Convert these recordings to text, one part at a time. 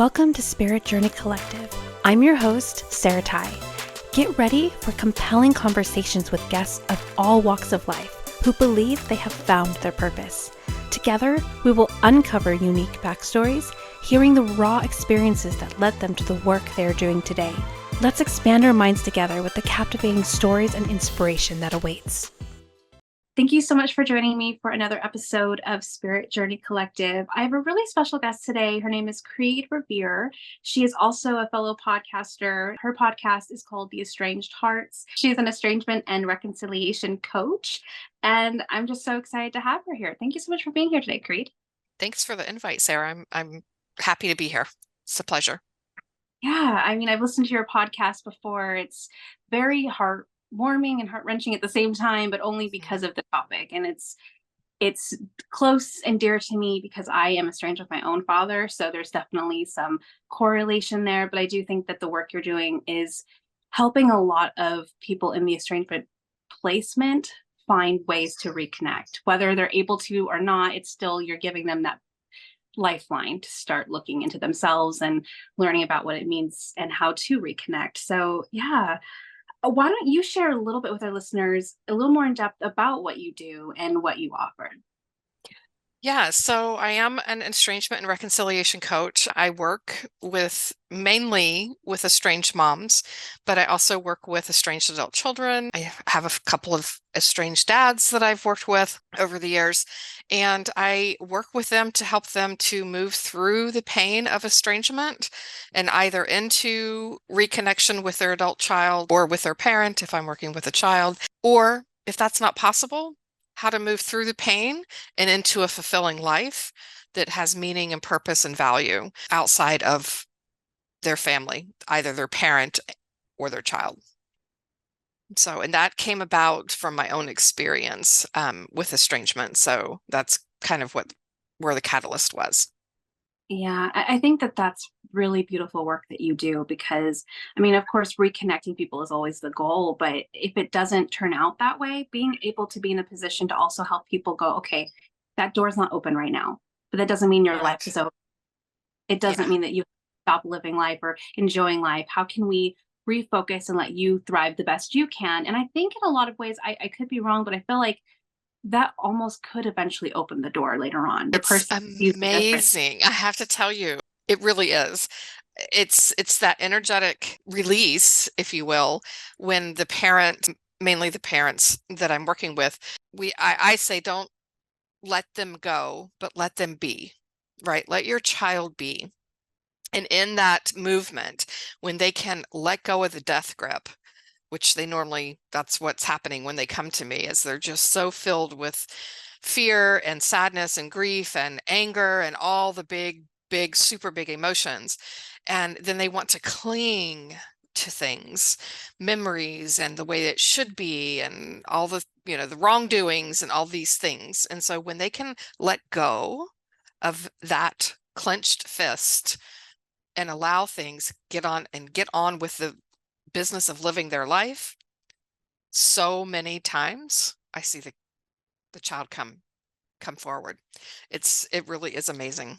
Welcome to Spirit Journey Collective. I'm your host, Sarah Ty. Get ready for compelling conversations with guests of all walks of life who believe they have found their purpose. Together, we will uncover unique backstories, hearing the raw experiences that led them to the work they are doing today. Let's expand our minds together with the captivating stories and inspiration that awaits. Thank you so much for joining me for another episode of Spirit Journey Collective. I have a really special guest today. Her name is Kreed Revere. She is also a fellow podcaster. Her podcast is called The Estranged Hearts. She is an estrangement and reconciliation coach. And I'm just so excited to have her here. Thank you so much for being here today, Kreed. Thanks for the invite, Sarah. I'm happy to be here. It's a pleasure. Yeah, I've listened to your podcast before. It's very heartwarming and heart-wrenching at the same time, but only because of the topic. And it's close and dear to me because I am estranged with my own father. So there's definitely some correlation there. But I do think that the work you're doing is helping a lot of people in the estrangement placement find ways to reconnect. Whether they're able to or not, it's still, you're giving them that lifeline to start looking into themselves and learning about what it means and how to reconnect. So yeah, why don't you share a little bit with our listeners, a little more in depth about what you do and what you offer? Yeah, so I am an estrangement and reconciliation coach. I work mainly with estranged moms, but I also work with estranged adult children. I have a couple of estranged dads that I've worked with over the years, and I work with them to help them to move through the pain of estrangement and either into reconnection with their adult child or with their parent if I'm working with a child, or if that's not possible, how to move through the pain and into a fulfilling life that has meaning and purpose and value outside of their family, either their parent or their child. So, and that came about from my own experience with estrangement. So that's kind of where the catalyst was. Yeah, I think that that's really beautiful work that you do because, of course, reconnecting people is always the goal. But if it doesn't turn out that way, being able to be in a position to also help people go, okay, that door's not open right now, but that doesn't mean your Right. life is over. It doesn't Yeah. mean that you stop living life or enjoying life. How can we refocus and let you thrive the best you can? And I think in a lot of ways, I could be wrong, but I feel like that almost could eventually open the door later on. The It's person sees the difference. amazing. I have to tell you, it really is. It's that energetic release, if you will, when the parent, mainly the parents that I'm working with, I say don't let them go, but let them be, right? Let your child be. And in that movement, when they can let go of the death grip, which that's what's happening when they come to me, is they're just so filled with fear and sadness and grief and anger and all the big, super big emotions. And then they want to cling to things, memories and the way it should be and all the wrongdoings and all these things. And so when they can let go of that clenched fist and allow things, get on with the business of living their life, so many times I see the child come forward. It really is amazing.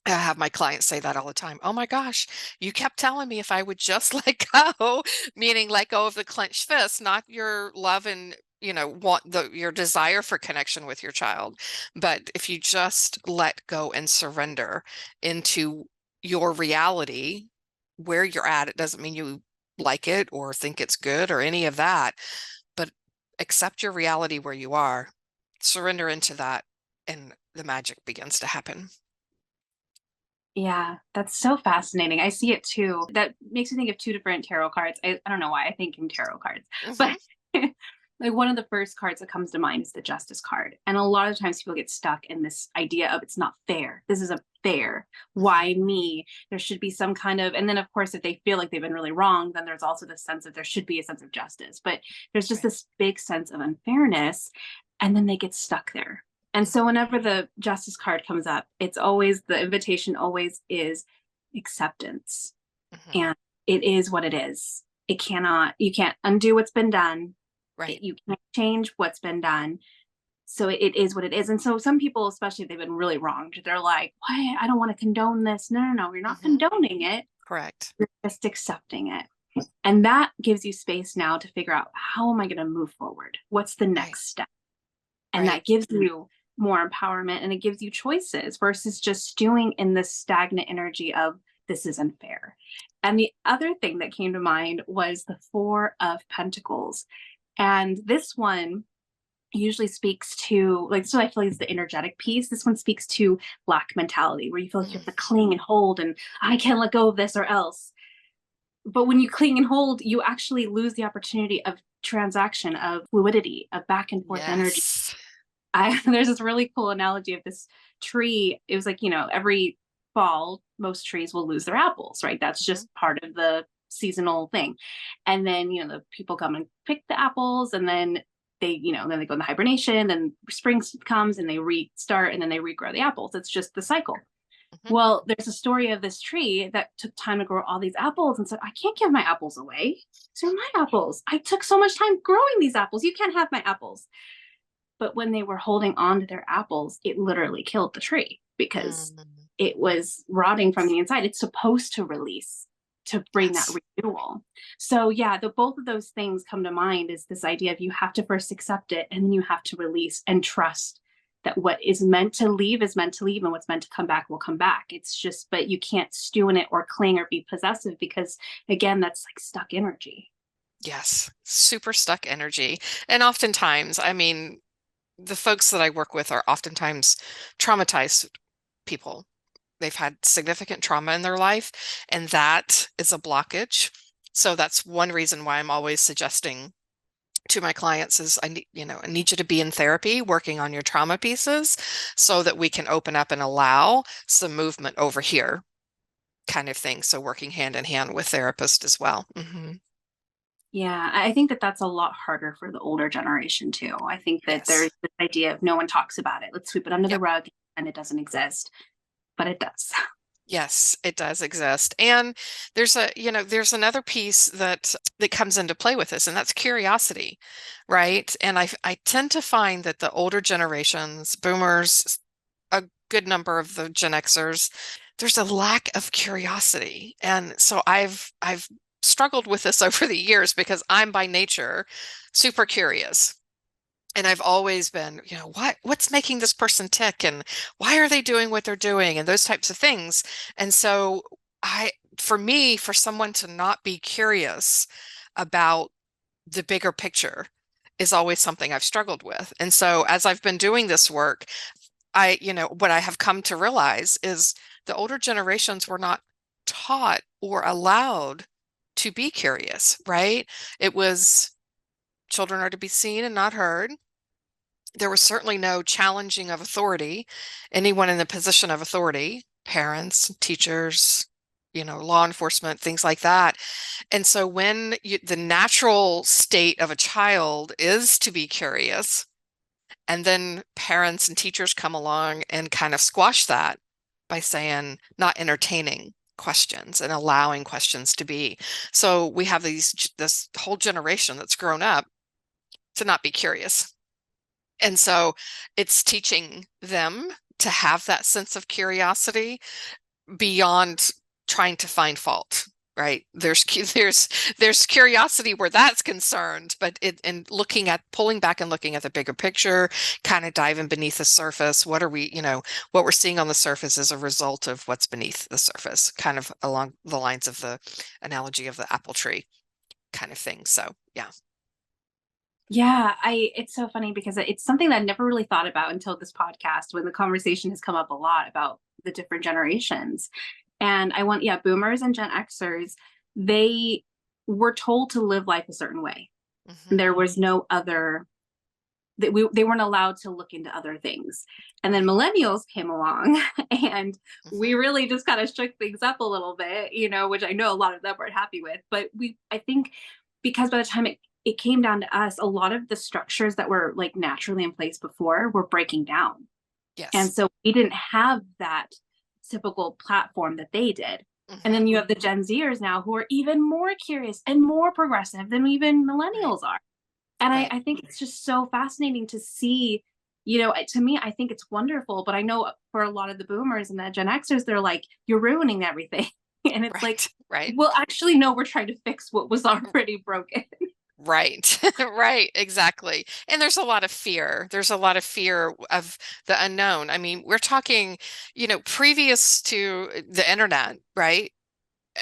I have my clients say that all the time. Oh my gosh, you kept telling me if I would just let go, meaning let go of the clenched fist, not your love and your desire for connection with your child, but if you just let go and surrender into your reality where you're at. It doesn't mean you like it or think it's good or any of that, but accept your reality where you are, surrender into that, and the magic begins to happen. Yeah, that's so fascinating. I see it too. That makes me think of two different tarot cards. I don't know why I think in tarot cards, but like one of the first cards that comes to mind is the Justice card. And a lot of times people get stuck in this idea of it's not fair. This isn't fair. Why me? There should be some kind of, and then of course, if they feel like they've been really wrong, then there's also this sense that there should be a sense of justice. But there's just this big sense of unfairness. And then they get stuck there. And so whenever the Justice card comes up, it's always, the invitation always is acceptance. And it is what it is. You can't undo what's been done. Right. You can't change what's been done. So it is what it is. And so some people, especially if they've been really wronged, they're like, "What? I don't want to condone this." No, no, no. You're not condoning it. Correct. You're just accepting it. And that gives you space now to figure out, how am I going to move forward? What's the next step? And that gives you more empowerment, and it gives you choices versus just stewing in this stagnant energy of, this is unfair. And the other thing that came to mind was the Four of Pentacles. And this one usually speaks to, like, so I feel like it's the energetic piece. This one speaks to lack mentality, where you feel like you have to cling and hold, and I can't let go of this or else. But when you cling and hold, you actually lose the opportunity of transaction, of fluidity, of back and forth energy. There's this really cool analogy of this tree. It was like, every fall, most trees will lose their apples, right? That's just part of the seasonal thing. And then, the people come and pick the apples, and then they go into hibernation, then spring comes and they restart, and then they regrow the apples. It's just the cycle. Well, there's a story of this tree that took time to grow all these apples and said, I can't give my apples away. These are my apples. I took so much time growing these apples. You can't have my apples. But when they were holding on to their apples, it literally killed the tree because it was rotting from the inside. It's supposed to release, to bring that renewal. So yeah, both of those things come to mind, is this idea of, you have to first accept it, and then you have to release and trust that what is meant to leave is meant to leave, and what's meant to come back will come back. It's just, but you can't stew in it or cling or be possessive, because again, that's like stuck energy. Yes, super stuck energy. And oftentimes, I mean, the folks that I work with are oftentimes traumatized people. They've had significant trauma in their life, and that is a blockage. So that's one reason why I'm always suggesting to my clients is, I need you to be in therapy working on your trauma pieces, so that we can open up and allow some movement over here, kind of thing. So working hand in hand with therapists as well. Yeah, I think that that's a lot harder for the older generation too. I think that there's this idea of, no one talks about it. Let's sweep it under the rug, and it doesn't exist, but it does. Yes, it does exist. And there's there's another piece that comes into play with this, and that's curiosity, right? And I tend to find that the older generations, boomers, a good number of the Gen Xers, there's a lack of curiosity. And so I've struggled with this over the years, because I'm by nature super curious. And I've always been, what's making this person tick, and why are they doing what they're doing, and those types of things. And so for someone to not be curious about the bigger picture is always something I've struggled with. And so as I've been doing this work, what I have come to realize is the older generations were not taught or allowed to be curious, right? It was, children are to be seen and not heard. There was certainly no challenging of authority, anyone in the position of authority, parents, teachers, law enforcement, things like that. And so when the natural state of a child is to be curious, and then parents and teachers come along and kind of squash that by saying, not entertaining questions and allowing questions to be. So we have this whole generation that's grown up to not be curious. And so it's teaching them to have that sense of curiosity beyond trying to find fault, right? There's curiosity where that's concerned, but and pulling back and looking at the bigger picture, kind of diving beneath the surface. What we're seeing on the surface is a result of what's beneath the surface, kind of along the lines of the analogy of the apple tree kind of thing. So yeah. Yeah, it's so funny, because it's something that I never really thought about until this podcast, when the conversation has come up a lot about the different generations. And boomers and Gen Xers, they were told to live life a certain way. There was no other, they weren't allowed to look into other things. And then millennials came along, and we really just kind of shook things up a little bit, which I know a lot of them weren't happy with. But I think, because by the time it came down to us, a lot of the structures that were like naturally in place before were breaking down. Yes. And so we didn't have that typical platform that they did. And then you have the Gen Zers now, who are even more curious and more progressive than even millennials are. And I think it's just so fascinating to see To me, I think it's wonderful, but I know for a lot of the boomers and the Gen Xers, they're like, you're ruining everything. And it's like, Right. well, actually, no, we're trying to fix what was already broken. Right. Right. Exactly. And there's a lot of fear. There's a lot of fear of the unknown. I mean, we're talking, previous to the internet, right?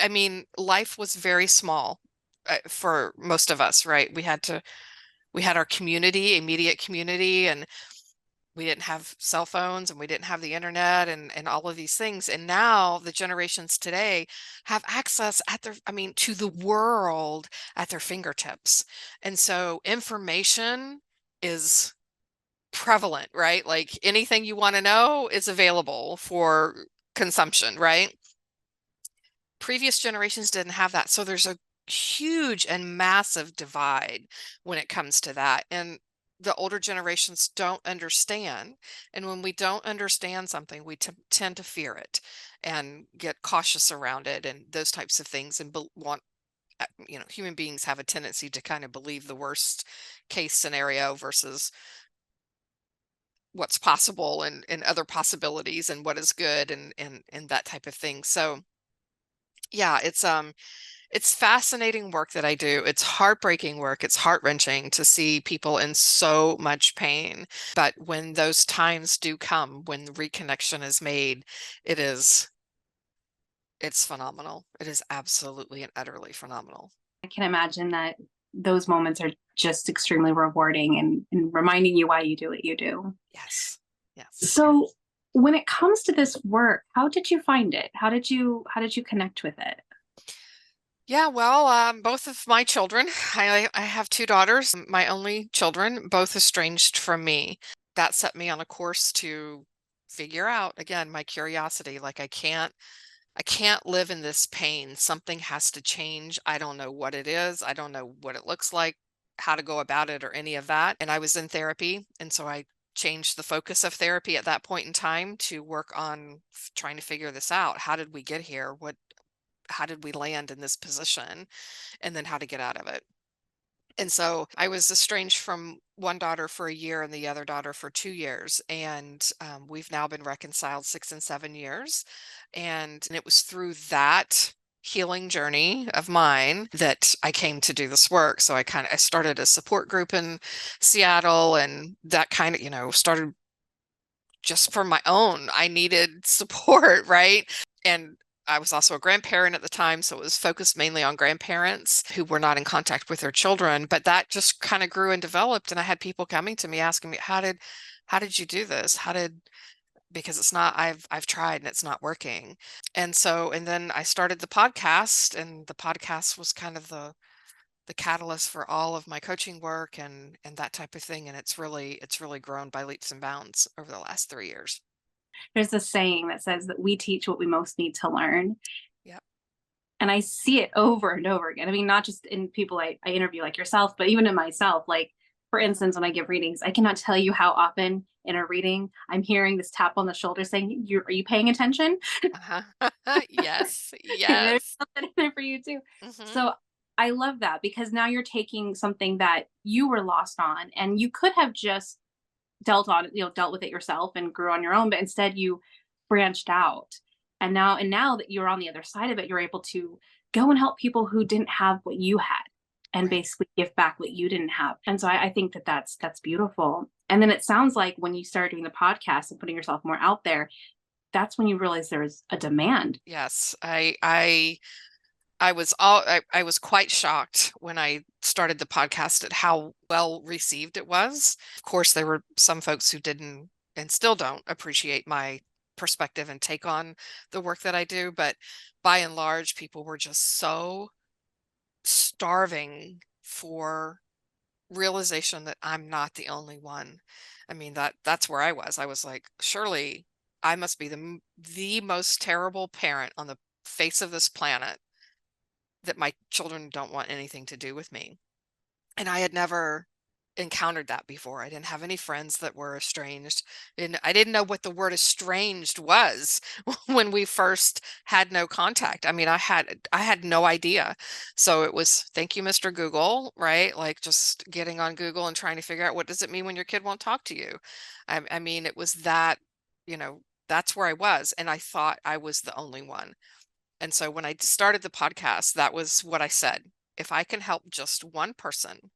I mean, life was very small for most of us, right? We had our community, immediate community, and we didn't have cell phones and we didn't have the internet and all of these things. And now the generations today have access to the world at their fingertips. And so information is prevalent, right? Like anything you want to know is available for consumption, right? Previous generations didn't have that. So there's a huge and massive divide when it comes to that. And the older generations don't understand. And when we don't understand something, we tend to fear it and get cautious around it and those types of things and human beings have a tendency to kind of believe the worst case scenario versus what's possible and other possibilities and what is good and that type of thing. So yeah, it's fascinating work that I do. It's heartbreaking work. It's heart-wrenching to see people in so much pain. But when those times do come, when the reconnection is made, it's phenomenal. It is absolutely and utterly phenomenal. I can imagine that those moments are just extremely rewarding and reminding you why you do what you do. Yes. Yes. So when it comes to this work, how did you find it? How did you connect with it? Yeah, well, both of my children, I have two daughters, my only children, both estranged from me. That set me on a course to figure out, again, my curiosity. Like I can't live in this pain. Something has to change. I don't know what it is. I don't know what it looks like, how to go about it or any of that. And I was in therapy, and so I changed the focus of therapy at that point in time to work on trying to figure this out. How did we get here? How did we land in this position? And then how to get out of it. And so I was estranged from one daughter for a year and the other daughter for 2 years. And we've now been reconciled 6 and 7 years. And it was through that healing journey of mine that I came to do this work. So I started a support group in Seattle and that kind of, started just for my own. I needed support, right? And I was also a grandparent at the time, so it was focused mainly on grandparents who were not in contact with their children. But that just kind of grew and developed, and I had people coming to me asking me, how did you do this? Because it's not, I've tried and it's not working. And then I started the podcast, and the podcast was kind of the catalyst for all of my coaching work and that type of thing. And it's really grown by leaps and bounds over the last 3 years. There's a saying that says that we teach what we most need to learn. Yep. And I see it over and over again. I mean, not just in people I interview like yourself, but even in myself. Like, for instance, when I give readings, I cannot tell you how often in a reading I'm hearing this tap on the shoulder saying, are you paying attention? Uh-huh. Yes. There's Yes. something in there for you too. Hmm. So I love that because now you're taking something that you were lost on and you could have just dealt with it yourself and grew on your own, but instead you branched out. And now that you're on the other side of it, you're able to go and help people who didn't have what you had and Right. basically give back what you didn't have. And so I think that that's beautiful. And then it sounds like when you started doing the podcast and putting yourself more out there, that's when you realize there's a demand. Yes. I was quite shocked when I started the podcast at how well received it was. Of course, there were some folks who didn't and still don't appreciate my perspective and take on the work that I do, but by and large, people were just so starving for realization that I'm not the only one. I mean, that's where I was. I was like, surely I must be the most terrible parent on the face of this planet that my children don't want anything to do with me. And I had never encountered that before. I didn't have any friends that were estranged. And I didn't know what the word estranged was when we first had no contact. I mean, I had no idea. So it was, thank you, Mr. Google, right? Like just getting on Google and trying to figure out, what does it mean when your kid won't talk to you? I mean, it was that, that's where I was. And I thought I was the only one. And so when I started the podcast, that was what I said. If I can help just one person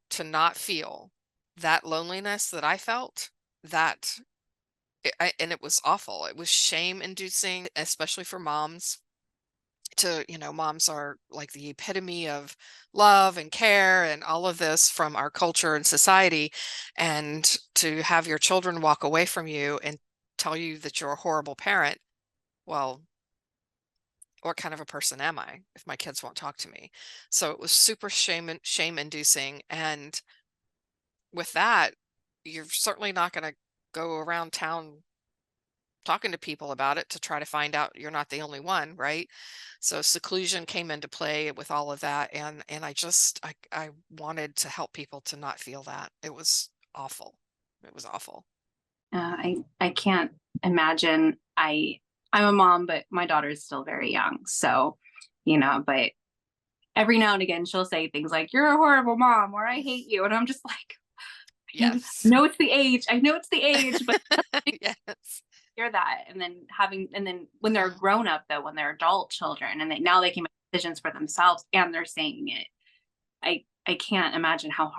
to not feel that loneliness that I felt, and it was awful. It was shame inducing, especially for moms. Moms are like the epitome of love and care and all of this from our culture and society. And to have your children walk away from you and tell you that you're a horrible parent, well, what kind of a person am I if my kids won't talk to me? So it was super shame inducing. And with that, you're certainly not going to go around town talking to people about it to try to find out you're not the only one, right? So seclusion came into play with all of that, and I wanted to help people to not feel that. It was awful. It was awful. I can't imagine. I'm a mom, but my daughter is still very young. So, but every now and again she'll say things like, "You're a horrible mom," or "I hate you," and I'm just like, Yes. I know it's the age. I know it's the age, but yes. hear that. And then when they're grown up, though, when they're adult children, and now they can make decisions for themselves, and they're saying it, I can't imagine how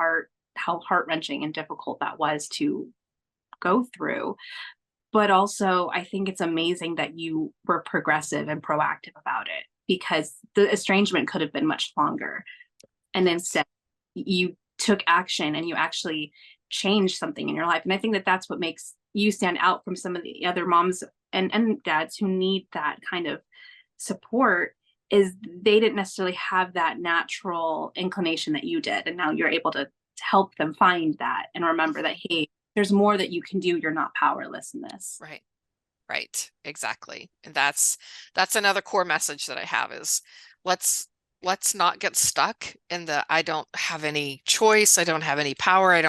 heart-wrenching and difficult that was to go through. But also, I think it's amazing that you were progressive and proactive about it, because the estrangement could have been much longer. And instead, you took action and you actually changed something in your life. And I think that that's what makes you stand out from some of the other moms and dads who need that kind of support, is they didn't necessarily have that natural inclination that you did. And now you're able to help them find that and remember that, hey, there's more that you can do. You're not powerless in this. Right. Right. Exactly. And that's another core message that I have is let's not get stuck in the, I don't have any choice. I don't have any power.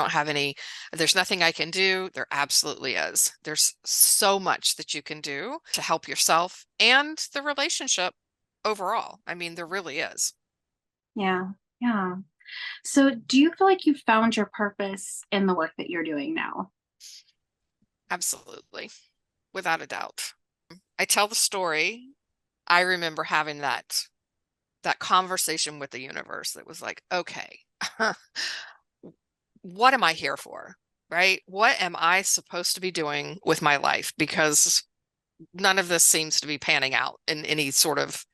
There's nothing I can do. There absolutely is. There's so much that you can do to help yourself and the relationship overall. I mean, there really is. Yeah. Yeah. So do you feel like you found your purpose in the work that you're doing now? Absolutely. Without a doubt. I tell the story. I remember having that conversation with the universe that was like, okay, what am I here for? Right? What am I supposed to be doing with my life? Because none of this seems to be panning out in any sort of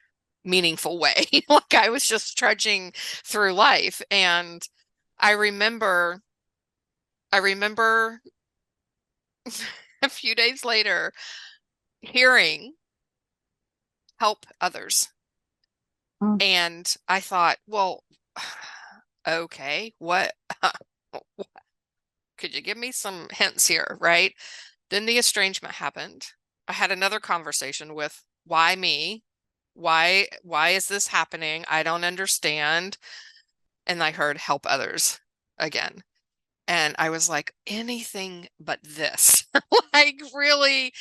meaningful way. Like I was just trudging through life. And I remember a few days later hearing help others. Mm. And I thought, well, okay, what could you give me some hints here, right? Then the estrangement happened. I had another conversation with, why me? Why is this happening? I don't understand. And I heard help others again. And I was like, anything but this. Like, really,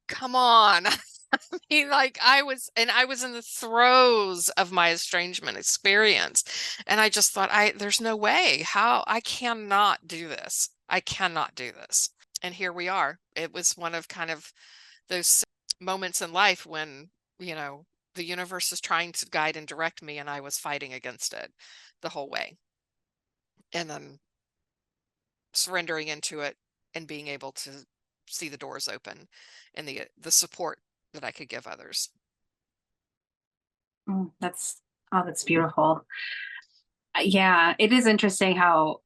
come on. I mean, like I was in the throes of my estrangement experience. And I just thought, there's no way I cannot do this. I cannot do this. And here we are. It was one of kind of those moments in life when, the universe is trying to guide and direct me, and I was fighting against it the whole way. And then surrendering into it and being able to see the doors open and the support that I could give others. That's beautiful. Yeah, it is interesting how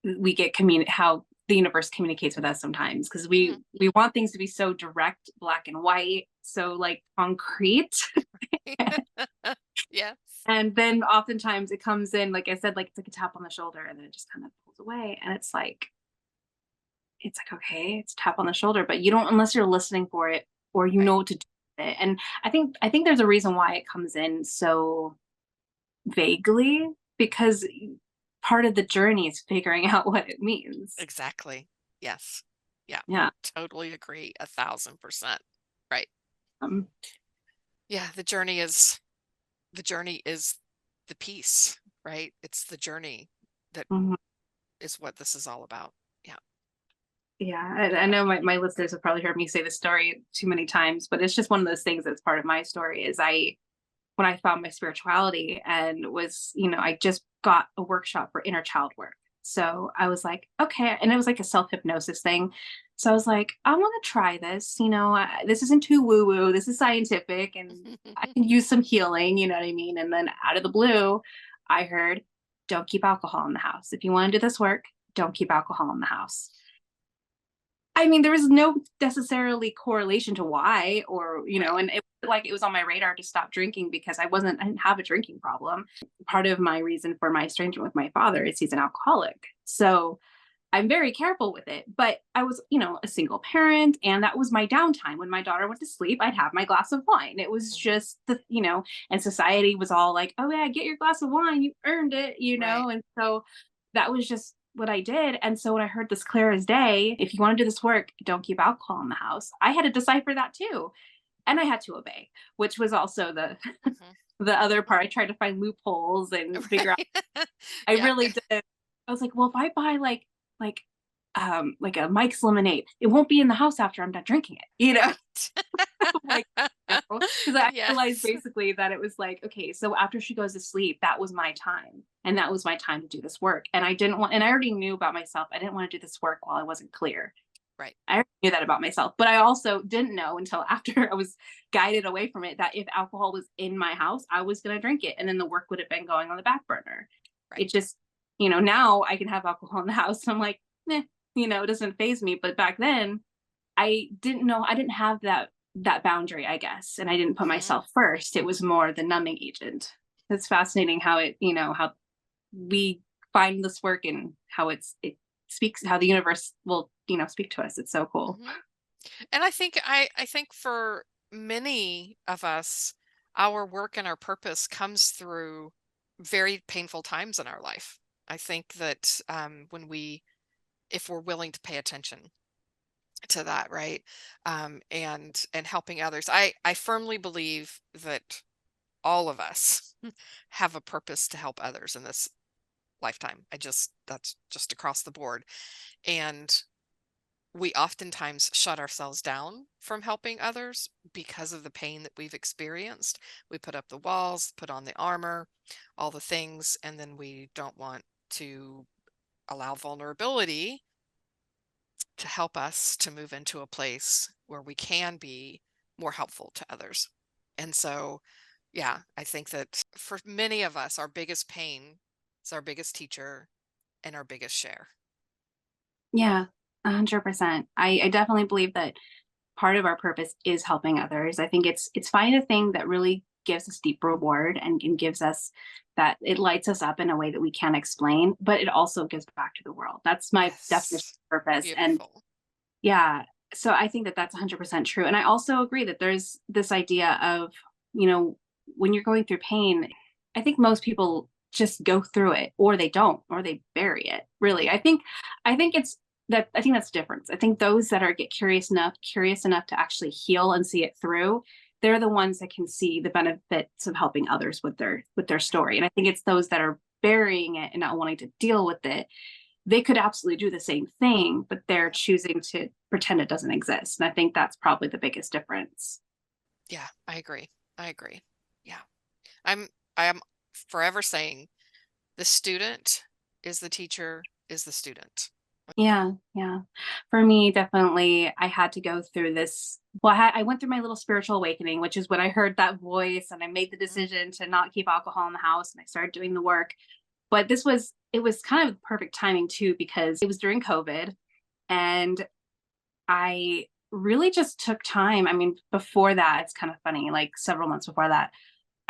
we get how the universe communicates with us sometimes, because we want things to be so direct, black and white, so like concrete. Yes. And then oftentimes it comes in, like I said, like it's like a tap on the shoulder, and then it just kind of pulls away, and it's like, okay, it's a tap on the shoulder, but you don't, unless you're listening for it or you know what to do with it. And I think there's a reason why it comes in so vaguely, because part of the journey is figuring out what it means. Exactly. Yes. Yeah. Yeah. Totally agree. 1,000%. Right. Um, Yeah. The journey is the peace, right? It's the journey that mhm. is what this is all about. Yeah. Yeah, I know my listeners have probably heard me say this story too many times, but it's just one of those things that's part of my story is when I found my spirituality and was, I just got a workshop for inner child work. So I was like, okay. And it was like a self hypnosis thing. So I was like, I want to try this. This isn't too woo woo. This is scientific and I can use some healing. You know what I mean? And then out of the blue, I heard, don't keep alcohol in the house. If you want to do this work, don't keep alcohol in the house. I mean, there was no necessarily correlation to why, or, Right. and it was on my radar to stop drinking because I didn't have a drinking problem. Part of my reason for my estrangement with my father is he's an alcoholic. So I'm very careful with it. But I was, a single parent, and that was my downtime. When my daughter went to sleep, I'd have my glass of wine. It was Mhm. just and society was all like, oh, yeah, get your glass of wine. You earned it, Right. And so that was just what I did. And so when I heard this clear as day, if you want to do this work, don't keep alcohol in the house, I had to decipher that too. And I had to obey, which was also the Mhm. the other part. I tried to find loopholes and figure out. Right. I Yeah. really did. I was like, well, if I buy like like a Mike's lemonade, it won't be in the house after I'm done drinking it, Right. like, because I realized Yes. basically that it was like, okay, so after she goes to sleep, that was my time. And that was my time to do this work. And I already knew about myself. I didn't want to do this work while I wasn't clear. Right. I already knew that about myself, but I also didn't know until after I was guided away from it that if alcohol was in my house, I was going to drink it. And then the work would have been going on the back burner. Right. It just, now I can have alcohol in the house. I'm like, it doesn't phase me. But back then, I didn't know. I didn't have that boundary, I guess, and I didn't put Mhm. myself first. It was more the numbing agent. It's fascinating how how we find this work and how it speaks, how the universe will speak to us. It's so cool. Mhm. And I think for many of us, our work and our purpose comes through very painful times in our life. I think that if we're willing to pay attention to that, right, and helping others, I firmly believe that all of us have a purpose to help others in this lifetime. That's just across the board, and we oftentimes shut ourselves down from helping others because of the pain that we've experienced. We put up the walls, put on the armor, all the things, and then we don't want to allow vulnerability to help us to move into a place where we can be more helpful to others. And so, yeah, I think that for many of us, our biggest pain is our biggest teacher and our biggest share. Yeah, 100%. I definitely believe that part of our purpose is helping others. I think it's finding a thing that really gives us deep reward and gives us that it lights us up in a way that we can't explain, but it also gives back to the world. That's my definition Yes. of purpose. And Beautiful. yeah, so I think that that's 100% true. And I also agree that there's this idea of, you know, when you're going through pain, I think most people just go through it or they don't or they bury it. Really. I think it's that I think that's the difference. I think those that are get curious enough to actually heal and see it through, they're the ones that can see the benefits of helping others with their story. And I think it's those that are burying it and not wanting to deal with it, they could absolutely do the same thing, but they're Yeah. choosing to pretend it doesn't exist. And I think that's probably the biggest difference. Yeah, I agree. I agree. Yeah. I'm I am forever saying the student is the teacher is the student. Yeah, yeah. For me, definitely, I had to go through this. Well, I went through my little spiritual awakening, which is when I heard that voice and I made the Mhm. decision to not keep alcohol in the house and I started doing the work. But it was kind of perfect timing too, because it was during COVID and I really just took time. I mean, before that, it's kind of funny, like several months before that,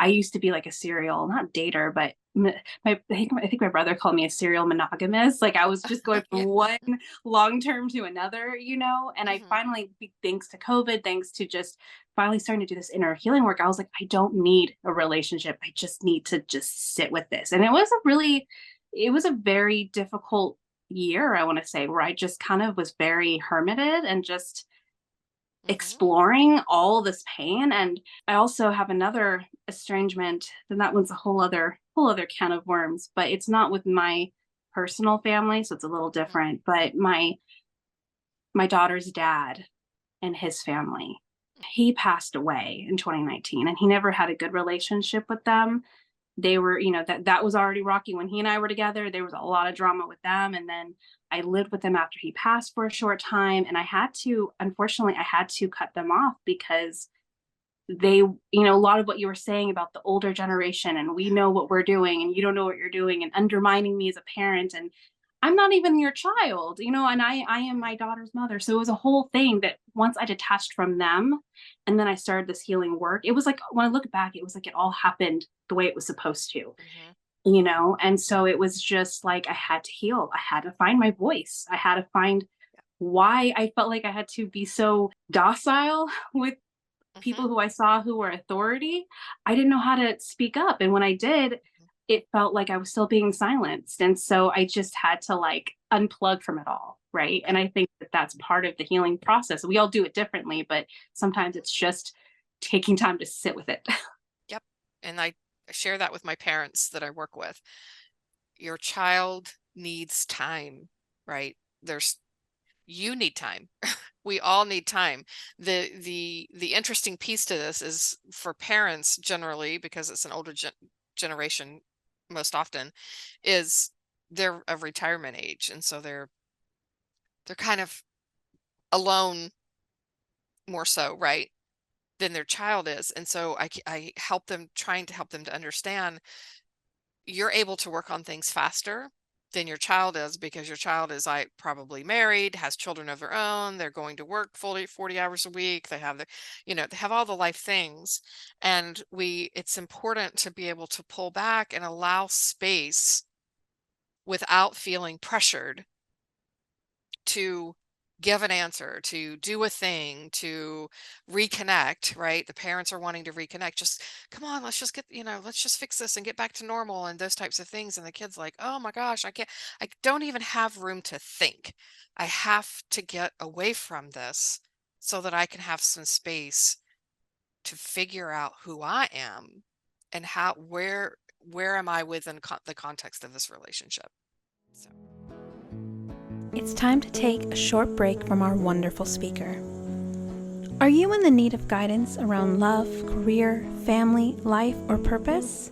I used to be like a serial, not dater, but I think my brother called me a serial monogamous. Like I was just going from Yeah. one long term to another, and I Mhm. finally, thanks to COVID, thanks to just finally starting to do this inner healing work, I was like, I don't need a relationship. I just need to just sit with this. And it was a very difficult year, I want to say, where I just kind of was very hermited and just exploring all this pain. And I also have another estrangement, and that one's a whole other can of worms, but it's not with my personal family, so it's a little different. But my daughter's dad and his family, he passed away in 2019, and he never had a good relationship with them. They were, that was already rocky when he and I were together. There was a lot of drama with them. And then I lived with him after he passed for a short time. And unfortunately, I had to cut them off because they, a lot of what you were saying about the older generation, and we know what we're doing and you don't know what you're doing, and undermining me as a parent. And I'm not even your child, and I am my daughter's mother. So it was a whole thing that once I detached from them and then I started this healing work, it was like, when I look back, it was like it all happened the way it was supposed to, and so it was just like I had to heal. I had to find my voice. I had to find why I felt like I had to be so docile with people who I saw who were authority. I didn't know how to speak up. And when I did, it felt like I was still being silenced. And so I just had to like unplug from it all. Right. And I think that that's part of the healing process. We all do it differently, but sometimes it's just taking time to sit with it. Yep. And I share that with my parents that I work with. Your child needs time, right? You need time. We all need time. The interesting piece to this is for parents generally, because it's an older generation most often, is they're of retirement age, and so they're kind of alone more so, right, than their child is. And so I help them, trying to help them to understand you're able to work on things faster than your child is, because your child is like probably married, has children of their own, they're going to work 40 hours a week, they have they have all the life things. And it's important to be able to pull back and allow space without feeling pressured to give an answer, to do a thing, to reconnect, right? The parents are wanting to reconnect. Just come on, let's just let's just fix this and get back to normal and those types of things. And the kid's like, oh my gosh, I don't even have room to think. I have to get away from this so that I can have some space to figure out who I am and where am I within the context of this relationship. So. It's time to take a short break from our wonderful speaker. Are you in the need of guidance around love, career, family, life, or purpose?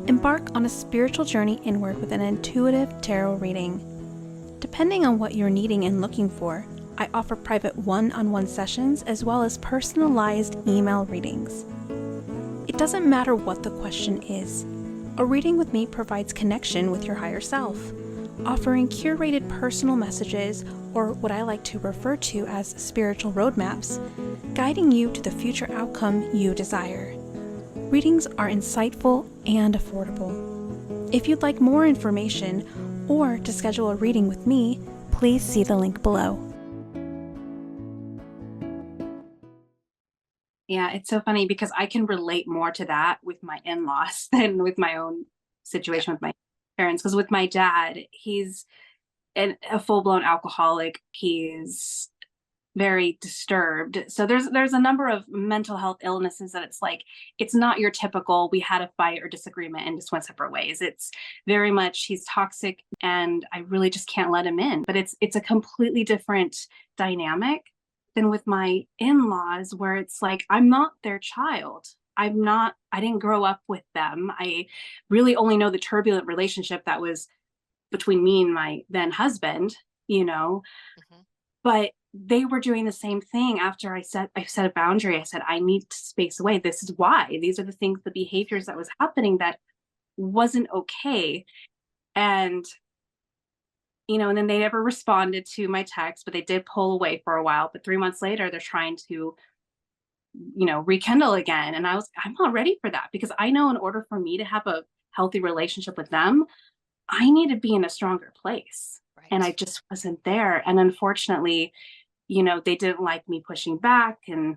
Embark on a spiritual journey inward with an intuitive tarot reading. Depending on what you're needing and looking for, I offer private one-on-one sessions as well as personalized email readings. It doesn't matter what the question is. A reading with me provides connection with your higher self, offering curated personal messages, or what I like to refer to as spiritual roadmaps, guiding you to the future outcome you desire. Readings are insightful and affordable. If you'd like more information or to schedule a reading with me, please see the link below. Yeah, it's so funny because I can relate more to that with my in-laws than with my own situation with my parents. Because with my dad, he's a full-blown alcoholic. He's very disturbed. So there's a number of mental health illnesses that it's not your typical we had a fight or disagreement and just went separate ways. It's very much he's toxic and I really just can't let him in. But it's a completely different dynamic than with my in-laws, where it's like I'm not their child. I didn't grow up with them. I really only know the turbulent relationship that was between me and my then husband, but they were doing the same thing after I set a boundary. I said, I need to space away. This is why. These are the things, the behaviors that was happening that wasn't okay. And, and then they never responded to my text, but they did pull away for a while. But 3 months later, they're trying to rekindle again. And I'm not ready for that, because I know in order for me to have a healthy relationship with them, I need to be in a stronger place. Right. And I just wasn't there. And unfortunately, they didn't like me pushing back, and,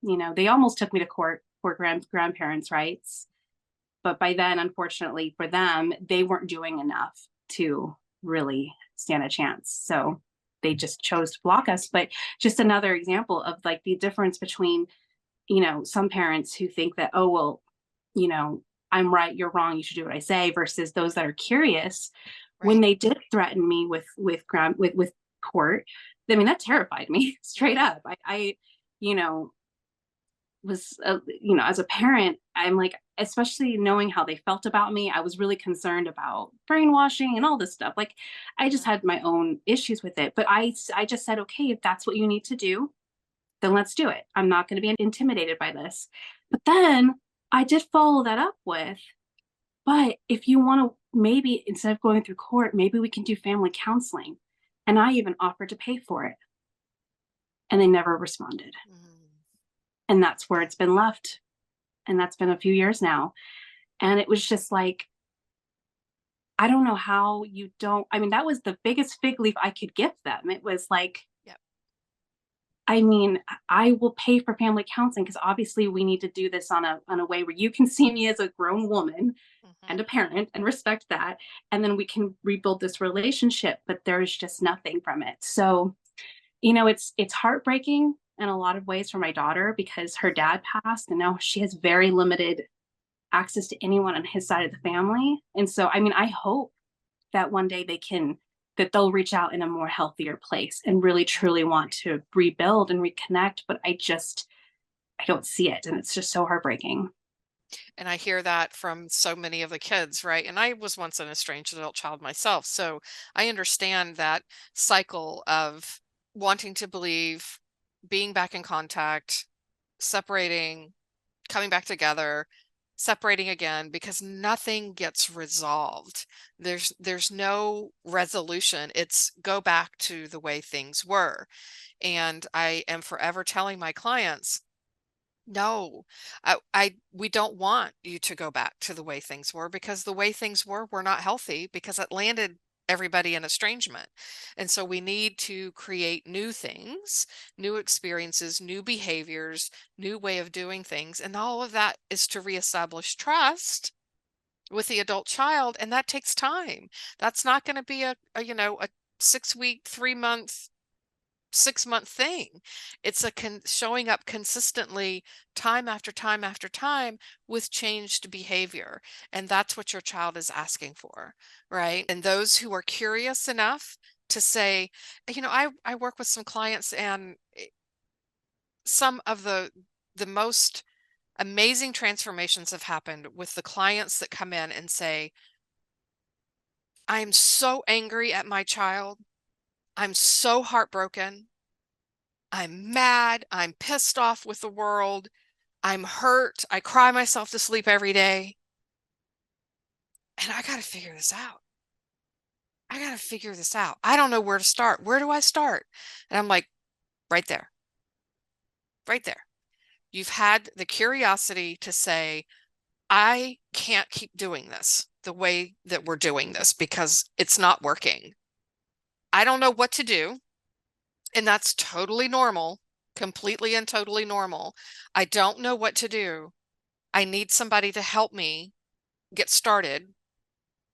they almost took me to court for grandparents' rights. But by then, unfortunately for them, they weren't doing enough to really stand a chance. So they just chose to block us. But just another example of like the difference between, some parents who think that, oh, well, I'm right, you're wrong, you should do what I say, versus those that are curious. When Right. they did threaten me with court, I mean, that terrified me straight up. I you know, was, as a parent, I'm like, especially knowing how they felt about me, I was really concerned about brainwashing and all this stuff. Like, I just Mhm. had my own issues with it. But I just said, okay, if that's what you need to do, then let's do it. I'm not going to be intimidated by this. But then I did follow that up with, but if you want to, maybe instead of going through court, maybe we can do family counseling. And I even offered to pay for it. And they never responded. Mm. And that's where it's been left. And that's been a few years now. And it was just like, I don't know how you don't. I mean, that was the biggest fig leaf I could give them. It was like, Yep. I mean, I will pay for family counseling because obviously we need to do this on a way where you can see me as a grown woman and Mhm. a parent and respect that. And then we can rebuild this relationship. But there's just nothing from it. So, it's heartbreaking in a lot of ways for my daughter because her Mhm. dad passed and now she has very limited access to anyone on his side of the family. And so, I mean, I hope that one day that they'll reach out in a more healthier place and really Yep. truly want to rebuild and reconnect. But I don't see it. And it's just so heartbreaking. And I hear that from so many of the kids, right? And I was once an estranged adult child myself. So I understand that cycle of wanting to believe, being back in contact, separating, coming back together, separating again because nothing gets resolved. There's no resolution. It's go back to the way things were. And I am forever telling my clients, no, we don't want you to go back to the way things were because the way things were not healthy because it landed everybody in estrangement. And so we need to create new things, new experiences, new behaviors, new way of doing things. And all of that is to reestablish trust with the adult child. And that takes time. That's not going to be a 6 week, 3 month 6 month thing. It's showing up consistently time after time after time with changed behavior. And that's what your child is asking for, right? And those who are curious enough to say, I work with some clients and some of the most amazing transformations have happened with the clients that come in and say, I'm so angry at my child. I'm so heartbroken. I'm mad. I'm pissed off with the world. I'm hurt. I cry myself to sleep every day. And I got to figure this out. I got to figure this out. I don't know where to start. Where do I start? And I'm like, right there, right there. You've had the curiosity to say, I can't keep doing this the way that we're doing this because it's not working. I don't know what to do. And that's totally normal, completely and totally normal. I don't know what to do. I need somebody to help me get started,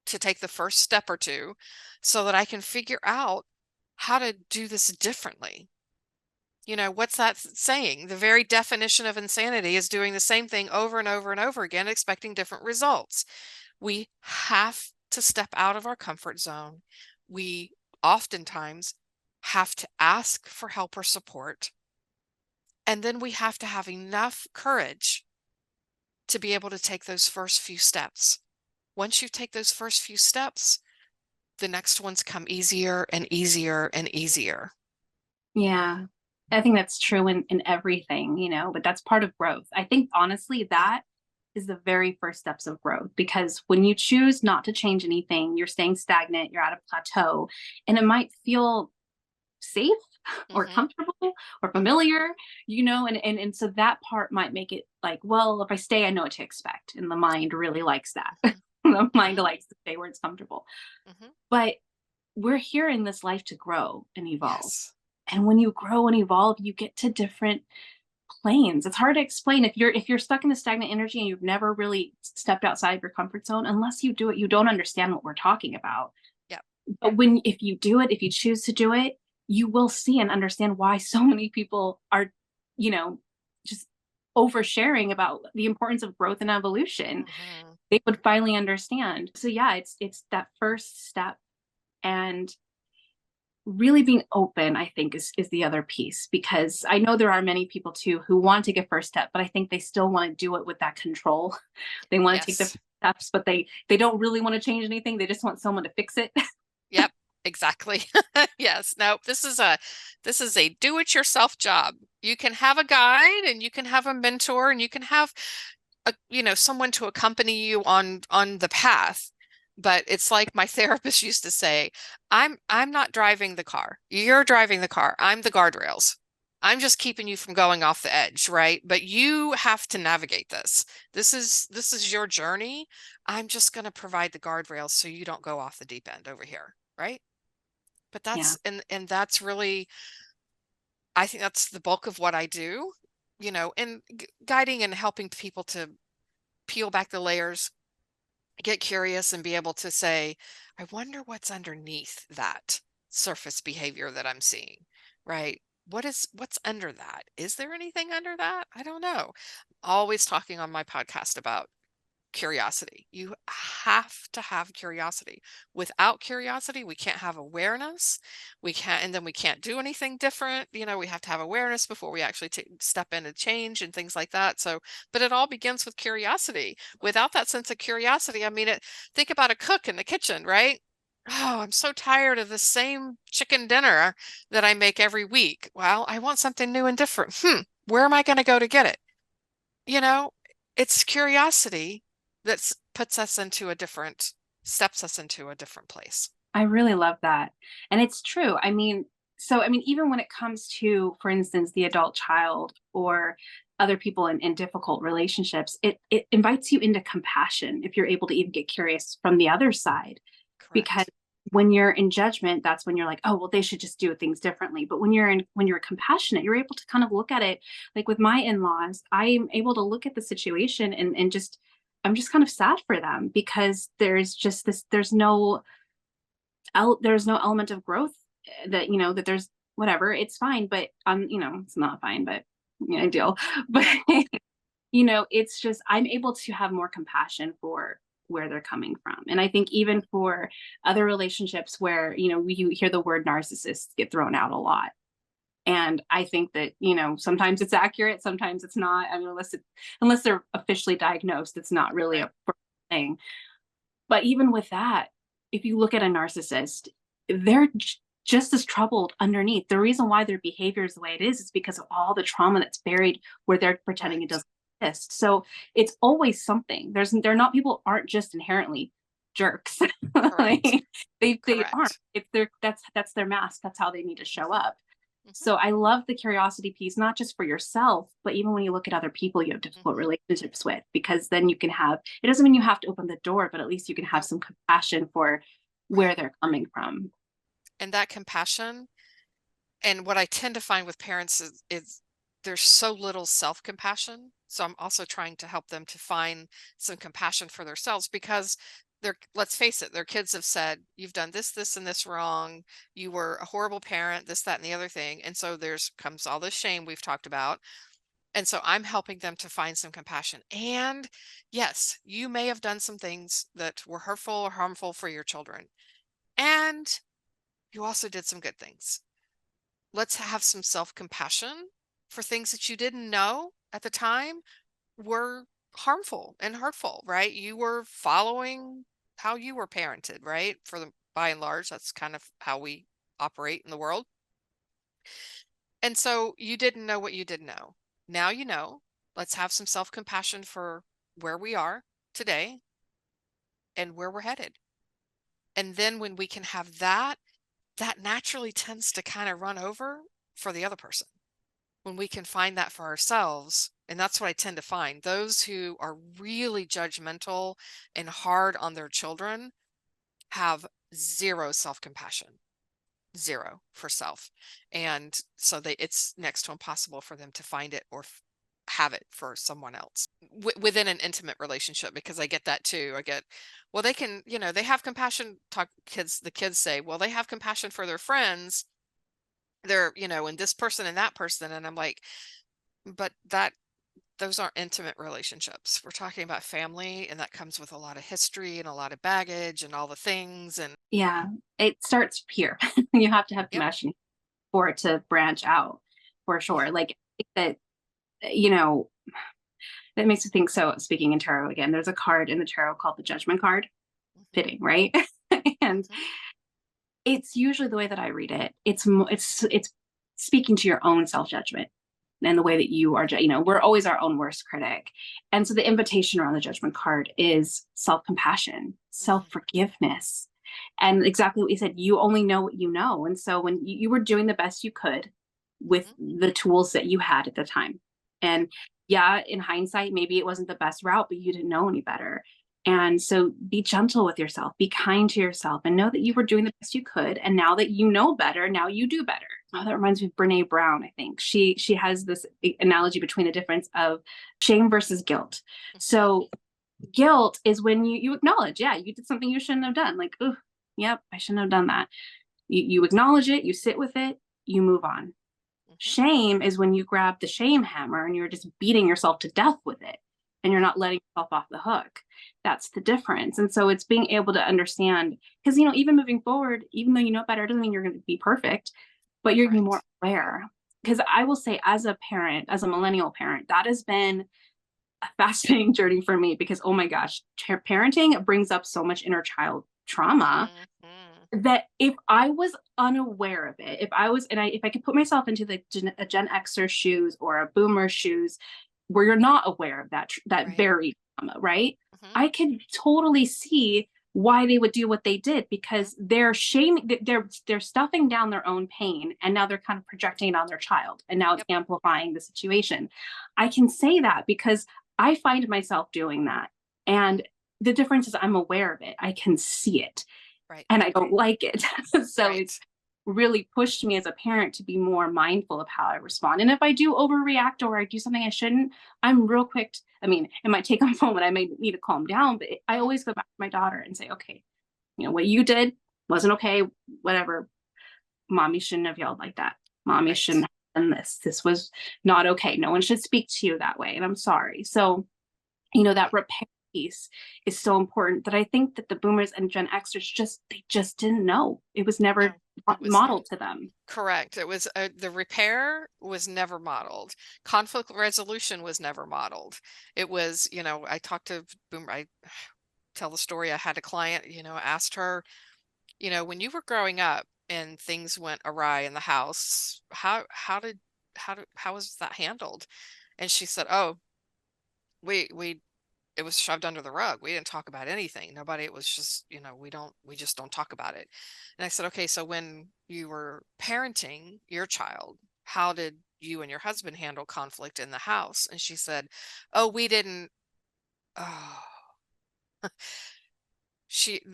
to take the first step or two so that I can figure out how to do this differently. What's that saying? The very definition of insanity is doing the same thing over and over and over again, expecting different results. We have to step out of our comfort zone. We oftentimes have to ask for help or support. And then we have to have enough courage to be able to take those first few steps. Once you take those first few steps, the next ones come easier and easier and easier. Yeah. I think that's true in everything, but that's part of growth. I think honestly, Yeah. that is the very first steps of growth because when you choose not to change anything, you're staying stagnant, you're at a plateau, and it might feel safe or Hmm. comfortable or familiar, and so that part might make it like, well, if I stay, I know what to expect. And the mind really likes that. Hmm. The mind Hmm. likes to stay where it's comfortable. Hmm. But we're here in this life to grow and evolve. Yes. And when you grow and evolve, you get to different planes. It's hard to explain if you're stuck in a stagnant energy and you've never really stepped outside your comfort zone. Unless you do it, you don't understand what we're talking about. Yep. But if you do it, if you choose to do it, you will see and understand why so many people are, just oversharing about the importance of growth and evolution. Mm-hmm. They would finally understand. So yeah, it's that first step, and really being open, I think, is the other piece, because I know there are many people too who want to take a first step, but I think they still want to do it with that control. They want to take the Yes. steps, but they don't really want to change anything. They just want someone to fix it. Yep, exactly. Yes. No, this is a do-it-yourself job. You can have a guide and you can have a mentor and you can have someone to accompany you on the path. But it's like my therapist used to say, I'm not driving the car. You're driving the car. I'm the guardrails. I'm just keeping you from going off the edge, right? But you have to navigate this. This is your journey. I'm just going to provide the guardrails so you don't go off the deep end over here, right? But Yeah. and that's really, I think that's the bulk of what I do, and guiding and helping people to peel back the layers, get curious, and be able to say, I wonder what's underneath that surface behavior that I'm seeing, right? What's under that? Is there anything under that? I don't know. Always talking on my podcast about curiosity. You have to have curiosity. Without curiosity, we can't have awareness. And then we can't do anything different. We have to have awareness before we actually step in and change and things like that. So, but it all begins with curiosity. Without that sense of curiosity, I mean, think about a cook in the kitchen, right? Oh, I'm so tired of the same chicken dinner that I make every week. Well, I want something new and different. Where am I going to go to get it? It's curiosity that steps us into a different place. I really love that. And it's true. Even when it comes to, for instance, the adult child or other people in difficult relationships, it invites you into compassion if you're able to even get curious from the other side. Correct. Because when you're in judgment, that's when you're like, oh, well, they should just do things differently. But when you're compassionate, you're able to kind of look at it. Like with my in-laws, I'm able to look at the situation and I'm just kind of sad for them, because there's no element of growth, that that there's whatever, it's fine, but it's not fine, but ideal. But it's just, I'm able to have more compassion for where they're coming from. And I think even for other relationships where you hear the word narcissist get thrown out a lot, and I think that sometimes it's accurate, sometimes it's not. I mean, unless they're officially diagnosed, it's not really a thing. But even with that, if you look at a narcissist, they're just as troubled underneath. The reason why their behavior is the way it is because of all the trauma that's buried where they're pretending it doesn't exist. So it's always something. People aren't just inherently jerks. Like, they aren't. That's their mask. That's how they need to show up. So I love the curiosity piece, not just for yourself, but even when you look at other people you have difficult relationships with, because then you can have, it doesn't mean you have to open the door, but at least you can have some compassion for where they're coming from. And that compassion, and what I tend to find with parents is there's so little self-compassion. So I'm also trying to help them to find some compassion for themselves, because let's face it, their kids have said, you've done this, this, and this wrong. You were a horrible parent, this, that, and the other thing. And so comes all this shame we've talked about. And so I'm helping them to find some compassion. And yes, you may have done some things that were hurtful or harmful for your children. And you also did some good things. Let's have some self-compassion for things that you didn't know at the time were harmful and hurtful, right? You were following how you were parented, right? By and large, that's kind of how we operate in the world. And so you didn't know what you didn't know. Now you know. Let's have some self-compassion for where we are today and where we're headed. And then when we can have that naturally tends to kind of run over for the other person. When we can find that for ourselves, and that's what I tend to find, those who are really judgmental and hard on their children have zero self-compassion. zero for self. And so it's next to impossible for them to find it or have it for someone else within an intimate relationship, because I get that too. I get, well, they can, they have compassion. The kids say, well, they have compassion for their friends. They're, and this person and that person. And I'm like, but those aren't intimate relationships. We're talking about family, and that comes with a lot of history and a lot of baggage and all the things. And Yeah, it starts here. You have to have yep. compassion for it to branch out, for sure. Like that, you know, that makes me think. So speaking in tarot again, there's a card in the tarot called the Judgment card. Fitting, right? And it's usually the way that I read it. It's speaking to your own self-judgment and the way that you are, we're always our own worst critic. And so the invitation around the Judgment card is self-compassion, self-forgiveness. And exactly what you said, you only know what you know. And so when you were doing the best you could with the tools that you had at the time. And yeah, in hindsight, maybe it wasn't the best route, but you didn't know any better. And so be gentle with yourself, be kind to yourself, and know that you were doing the best you could. And now that you know better, now you do better. Oh, that reminds me of Brene Brown, I think. She has this analogy between the difference of shame versus guilt. So guilt is when you acknowledge, yeah, you did something you shouldn't have done. Like, oh, yep, I shouldn't have done that. You acknowledge it, you sit with it, you move on. Shame is when you grab the shame hammer and you're just beating yourself to death with it, and you're not letting yourself off the hook. That's the difference. And so it's being able to understand, because, even moving forward, even though you know better, doesn't mean you're going to be perfect, but you're going to be more aware. Because I will say, as a parent, as a millennial parent, that has been a fascinating journey for me, because, oh my gosh, parenting brings up so much inner child trauma that if I was unaware of it, if I could put myself into a Gen Xer shoes or a Boomer shoes, where you're not aware of that very trauma, right? I could totally see why they would do what they did, because they're stuffing down their own pain, and now they're kind of projecting it on their child, and now it's amplifying the situation. I can say that because I find myself doing that, and the difference is I'm aware of it. I can see it. And I don't like it. So it's really pushed me as a parent to be more mindful of how I respond. And if I do overreact or I do something I shouldn't, I'm real quick. It might take a moment. I may need to calm down, but I always go back to my daughter and say, okay, what you did wasn't okay. Whatever. Mommy shouldn't have yelled like that. Mommy shouldn't have done this. This was not okay. No one should speak to you that way. And I'm sorry. So, that repair piece is so important, that I think that the Boomers and Gen Xers they just didn't know. It was never modeled to them. Correct. It was the repair was never modeled. Conflict resolution was never modeled. It was, I talked to Boomer. I tell the story. I had a client, asked her, when you were growing up and things went awry in the house, how was that handled? And she said, oh, it was shoved under the rug. We didn't talk about anything. Nobody, it was just, we just don't talk about it. And I said, okay, so when you were parenting your child, how did you and your husband handle conflict in the house? And she said, oh, we didn't, oh,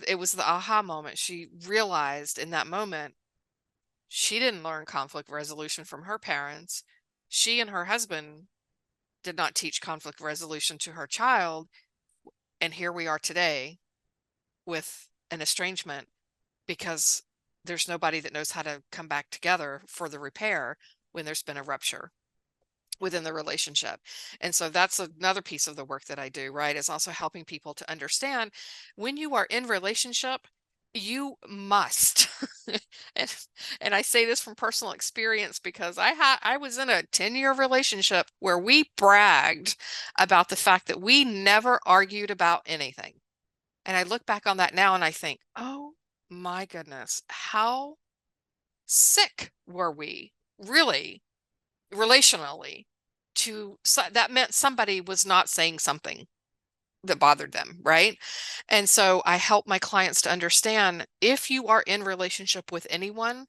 it was the aha moment. She realized in that moment, she didn't learn conflict resolution from her parents. She and her husband did not teach conflict resolution to her child. And here we are today with an estrangement, because there's nobody that knows how to come back together for the repair when there's been a rupture within the relationship. And so that's another piece of the work that I do, right? Is also helping people to understand, when you are in relationship, you must, and I say this from personal experience, because I was in a 10-year relationship where we bragged about the fact that we never argued about anything. And I look back on that now and I think, oh my goodness, how sick were we really relationally, that meant somebody was not saying something that bothered them, right? And so I help my clients to understand, if you are in relationship with anyone,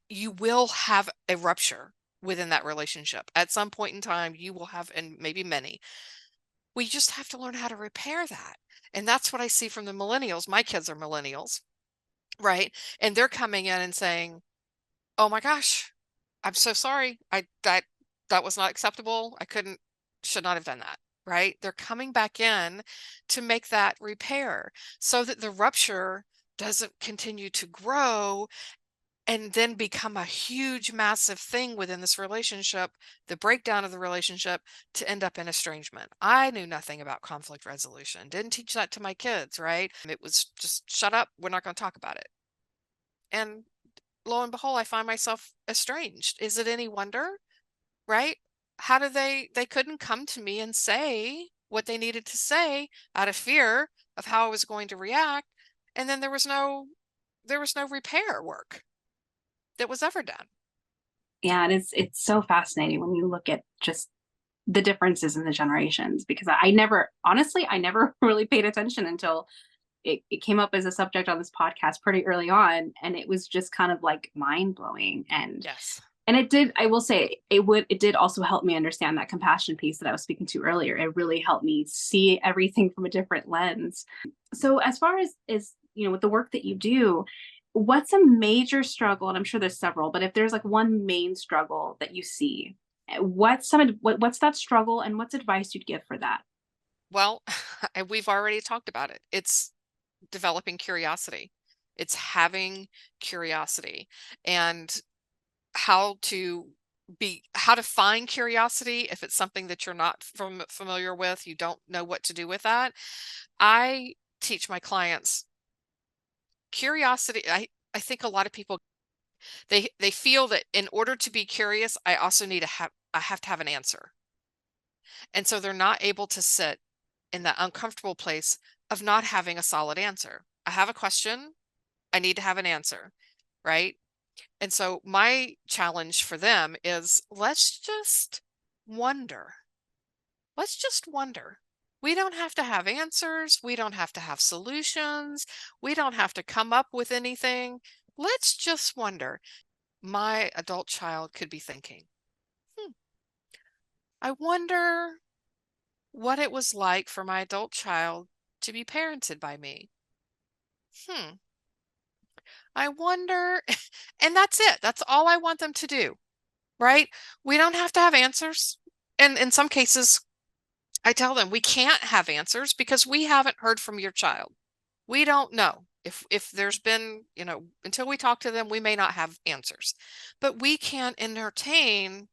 you will have a rupture within that relationship. At some point in time, you will have, and maybe many. We just have to learn how to repair that. And that's what I see from the millennials. My kids are millennials, right? And they're coming in and saying, oh my gosh, I'm so sorry. That was not acceptable. Should not have done that. Right? They're coming back in to make that repair so that the rupture doesn't continue to grow and then become a huge, massive thing within this relationship, the breakdown of the relationship, to end up in estrangement. I knew nothing about conflict resolution, didn't teach that to my kids, right? It was just shut up, we're not going to talk about it. And lo and behold, I find myself estranged. Is it any wonder, right? How do they couldn't come to me and say what they needed to say out of fear of how I was going to react. And then there was no repair work that was ever done. Yeah, it's so fascinating when you look at just the differences in the generations, because I never, honestly, I never really paid attention until it came up as a subject on this podcast pretty early on, and it was just kind of like mind blowing. Yes. And it did, I will say, it did also help me understand that compassion piece that I was speaking to earlier. It really helped me see everything from a different lens. So as far as with the work that you do, what's a major struggle? And I'm sure there's several, but if there's like one main struggle that you see, what's that struggle, and what's advice you'd give for that? Well, we've already talked about it. It's developing curiosity. It's having curiosity, and how to find curiosity if it's something that you're not familiar with, you don't know what to do with that. I teach my clients curiosity. I think a lot of people, they feel that in order to be curious, I have to have an answer. And so they're not able to sit in that uncomfortable place of not having a solid answer. I have a question, I need to have an answer, right? And so my challenge for them is, let's just wonder. Let's just wonder. We don't have to have answers. We don't have to have solutions. We don't have to come up with anything. Let's just wonder. My adult child could be thinking, I wonder what it was like for my adult child to be parented by me. I wonder. And that's it. That's all I want them to do, right? We don't have to have answers. And in some cases, I tell them we can't have answers because we haven't heard from your child. We don't know. If there's been, until we talk to them, we may not have answers. But we can entertain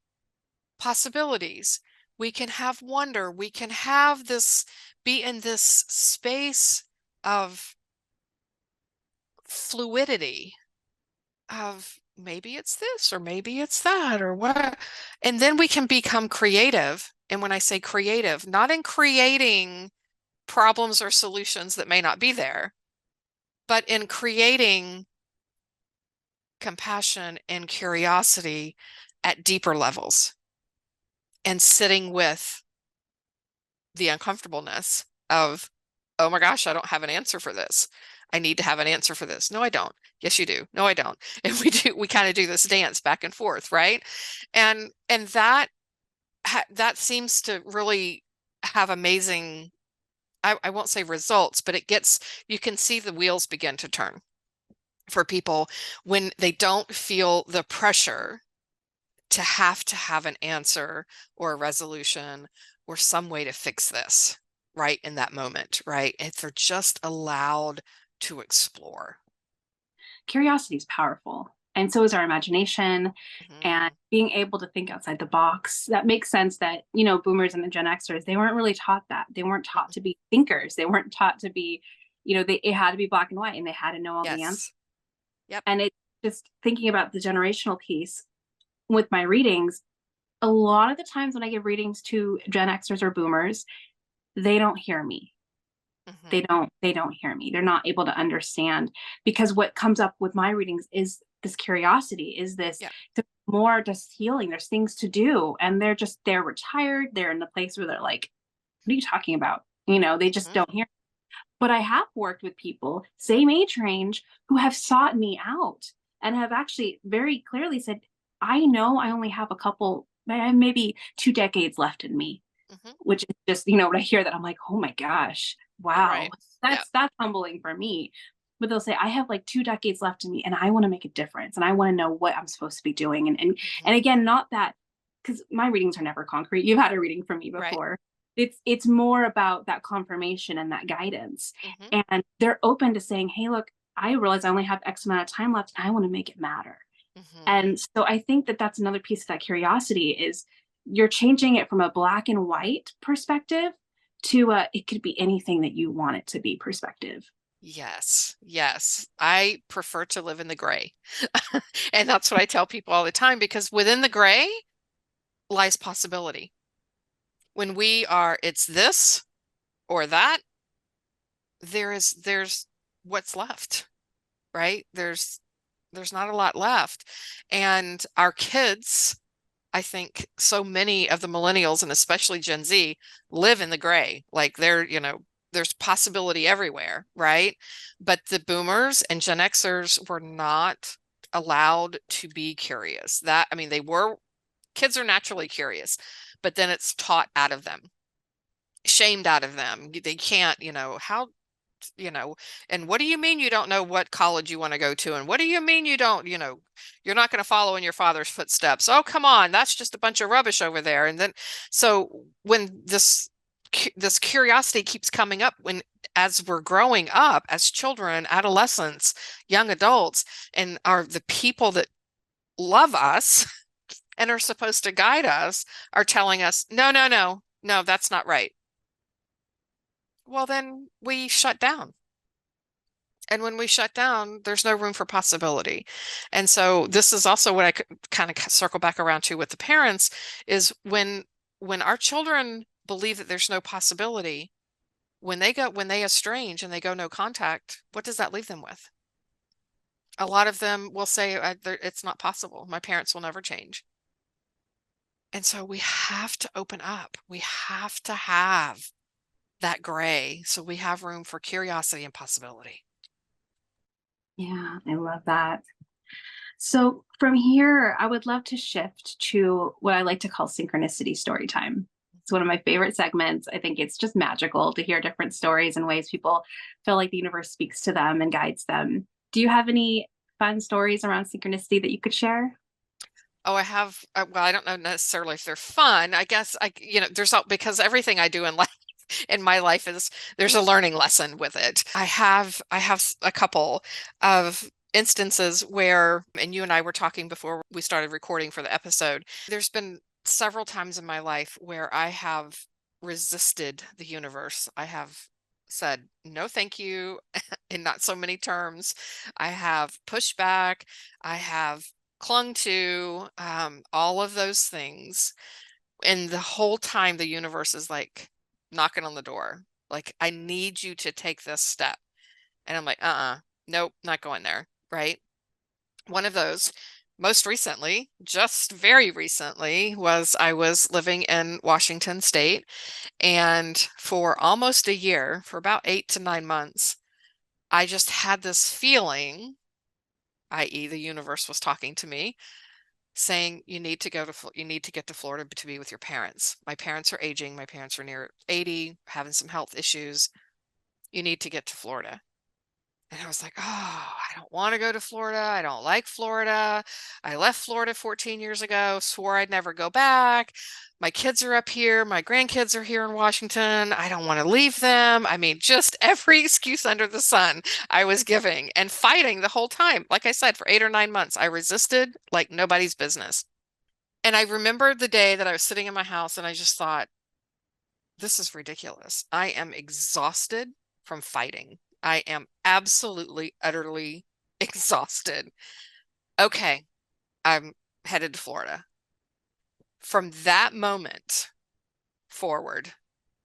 possibilities. We can have wonder. We can have be in this space of fluidity of maybe it's this or maybe it's that or what. And then we can become creative. And when I say creative, not in creating problems or solutions that may not be there, but in creating compassion and curiosity at deeper levels and sitting with the uncomfortableness of, oh my gosh, I don't have an answer for this. I need to have an answer for this. No, I don't. Yes, you do. No, I don't. And we kind of do this dance back and forth, right? And that seems to really have amazing, I won't say results, but you can see the wheels begin to turn for people when they don't feel the pressure to have an answer or a resolution or some way to fix this right in that moment, right? If they're just allowed to explore. Curiosity is powerful, and so is our imagination. And being able to think outside the box. That makes sense that, boomers and the Gen Xers, they weren't really taught that. They weren't taught to be thinkers. They weren't taught to be, it had to be black and white, and they had to know all the answers. Yep. And it just thinking about the generational piece with my readings, a lot of the times when I give readings to Gen Xers or boomers, they don't hear me. They don't hear me. They're not able to understand, because what comes up with my readings is this curiosity, is this more just healing. There's things to do, and they're retired. They're in the place where they're like, what are you talking about? They just don't hear. But I have worked with people, same age range, who have sought me out and have actually very clearly said, I know I only have maybe 2 decades left in me, which is just, when I hear that, I'm like, oh my gosh, wow, right. that's humbling for me. but they'll say, I have like 2 decades left in me and I want to make a difference and I want to know what I'm supposed to be doing. And again, not that, because my readings are never concrete. You've had a reading from me Right. before. It's more about that confirmation and that guidance. Mm-hmm. And they're open to saying, hey, look, I realize I only have X amount of time left and I want to make it matter. Mm-hmm. And so I think that that's another piece of that curiosity is you're changing it from a black and white perspective to it could be anything that you want it to be perspective. Yes, yes. I prefer to live in the gray. And that's what I tell people all the time, because within the gray lies possibility. When we are, it's this or that, there's what's left, right? There's not a lot left. And our kids, I think so many of the millennials and especially Gen Z live in the gray. Like there's possibility everywhere, right? But the boomers and Gen Xers were not allowed to be curious. That, I mean, kids are naturally curious, but then it's taught out of them, shamed out of them. They can't, how, and what do you mean you don't know what college you want to go to? And what do you mean you don't, you're not going to follow in your father's footsteps? Oh, come on, that's just a bunch of rubbish over there. And then, so when this curiosity keeps coming up as we're growing up as children, adolescents, young adults, and are the people that love us and are supposed to guide us are telling us, no, no, no, no, that's not right. Well, then we shut down. And when we shut down, there's no room for possibility. And so this is also what I could kind of circle back around to with the parents is when our children believe that there's no possibility, when they estrange and they go no contact, what does that leave them with? A lot of them will say, it's not possible. My parents will never change. And so we have to open up. We have to have that gray so we have room for curiosity and possibility. Yeah, I love that. So from here, I would love to shift to what I like to call synchronicity story time. It's one of my favorite segments. I think it's just magical to hear different stories and ways people feel like the universe speaks to them and guides them. Do you have any fun stories around synchronicity that you could share? Oh, I have, well, I don't know necessarily if they're fun. I guess because everything I do in life, in my life there's a learning lesson with it. I have a couple of instances where, and you and I were talking before we started recording for the episode, there's been several times in my life where I have resisted the universe. I have said, no, thank you, in not so many terms. I have pushed back. I have clung to all of those things. And the whole time the universe is like knocking on the door. Like, I need you to take this step. And I'm like, nope, not going there. Right. One of those most recently, just very recently, I was living in Washington State. And for almost a year, for about 8 to 9 months, I just had this feeling, i.e., the universe was talking to me, saying you need to get to Florida to be with your parents. My parents are aging. My parents are near 80, having some health issues. You need to get to Florida. And I was like, oh, I don't want to go to Florida. I don't like Florida. I left Florida 14 years ago, swore I'd never go back. My kids are up here. My grandkids are here in Washington. I don't want to leave them. I mean, just every excuse under the sun I was giving and fighting the whole time. Like I said, for 8 or 9 months, I resisted like nobody's business. And I remember the day that I was sitting in my house and I just thought, this is ridiculous. I am exhausted from fighting. I am absolutely, utterly exhausted. Okay, I'm headed to Florida. From that moment forward,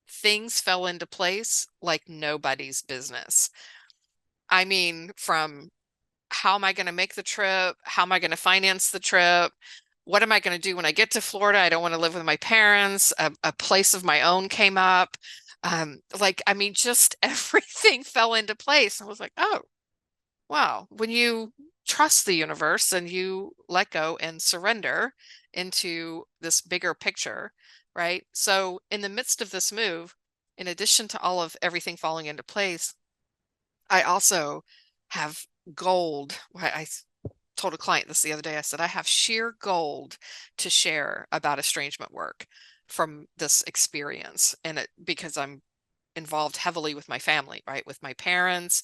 things fell into place like nobody's business. I mean, from how am I going to make the trip? How am I going to finance the trip? What am I going to do when I get to Florida? I don't want to live with my parents. A place of my own came up. Just everything fell into place. I was like, oh, wow. When you trust the universe and you let go and surrender into this bigger picture, right? So in the midst of this move, in addition to all of everything falling into place, I also have gold. I told a client this the other day. I said, I have sheer gold to share about estrangement work from this experience. And because I'm involved heavily with my family, right? With my parents.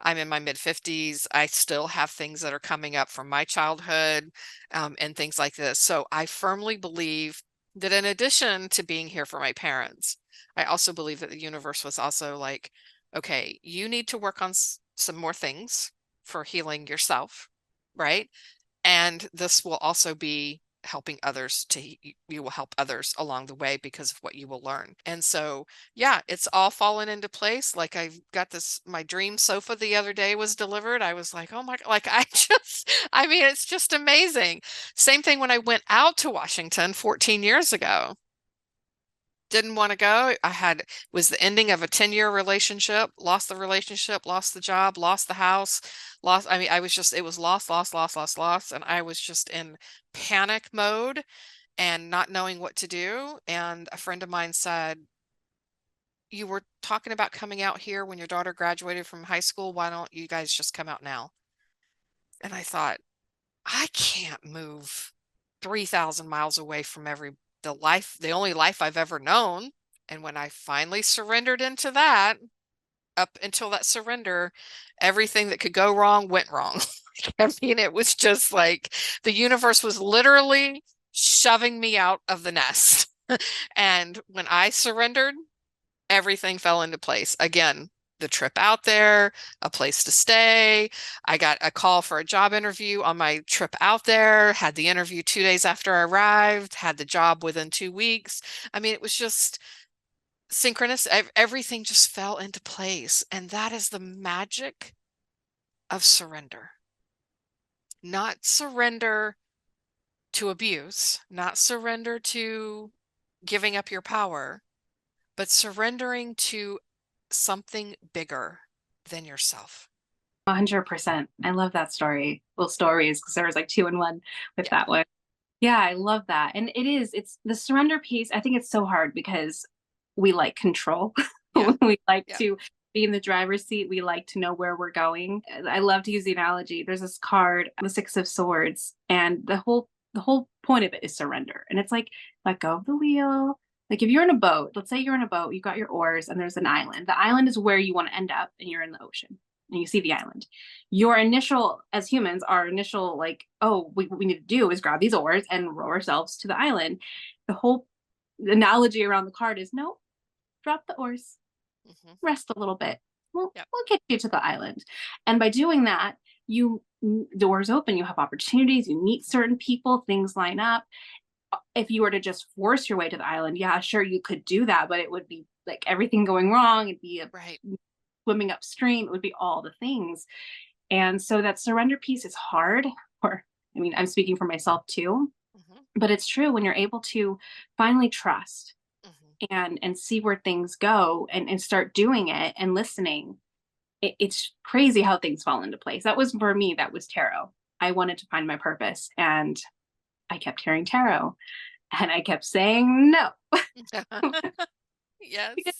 I'm in my mid-50s. I still have things that are coming up from my childhood, and things like this. So I firmly believe that in addition to being here for my parents, I also believe that the universe was also like, okay, you need to work on some more things for healing yourself, right? And this will also be helping others you will help others along the way because of what you will learn. And so, yeah, it's all fallen into place. Like I've got my dream sofa the other day was delivered. I was like, oh my, like I mean, it's just amazing. Same thing when I went out to Washington 14 years ago. Didn't want to go. Was the ending of a 10-year relationship, lost the relationship, lost the job, lost the house, I mean, it was lost, lost, lost, lost, lost. And I was just in panic mode and not knowing what to do. And a friend of mine said, you were talking about coming out here when your daughter graduated from high school. Why don't you guys just come out now? And I thought, I can't move 3,000 miles away from the only life I've ever known. And when I finally surrendered into that, up until that surrender, everything that could go wrong went wrong. I mean, it was just like the universe was literally shoving me out of the nest. And when I surrendered, everything fell into place. Again, the trip out there, a place to stay. I got a call for a job interview on my trip out there, had the interview 2 days after I arrived, had the job within 2 weeks. I mean, it was just synchronous. Everything just fell into place. And that is the magic of surrender. Not surrender to abuse, not surrender to giving up your power, but surrendering to something bigger than yourself. 100%. I love that story. Well, stories, because there was like 2 in 1 with that one. Yeah, I love that. And it's the surrender piece. I think it's so hard because we like control. Yeah. We like to be in the driver's seat. We like to know where we're going. I love to use the analogy. There's this card, the 6 of Swords, and the whole point of it is surrender. And it's like, let go of the wheel. Like if you're in a boat, let's say you're in a boat, you got your oars and there's an island. The island is where you want to end up and you're in the ocean and you see the island. Your initial, as humans, our initial like, oh, what we need to do is grab these oars and row ourselves to the island. The whole analogy around the card is no, drop the oars, rest a little bit. We'll get you to the island. And by doing that, doors open, you have opportunities, you meet certain people, things line up. If you were to just force your way to the island, yeah, sure, you could do that, but it would be like everything going wrong. It'd be swimming upstream. It would be all the things. And so that surrender piece is hard. I mean, I'm speaking for myself too, but it's true when you're able to finally trust and see where things go and start doing it and listening. It's crazy how things fall into place. That was for me, that was tarot. I wanted to find my purpose and I kept hearing tarot and I kept saying no. Yes. Because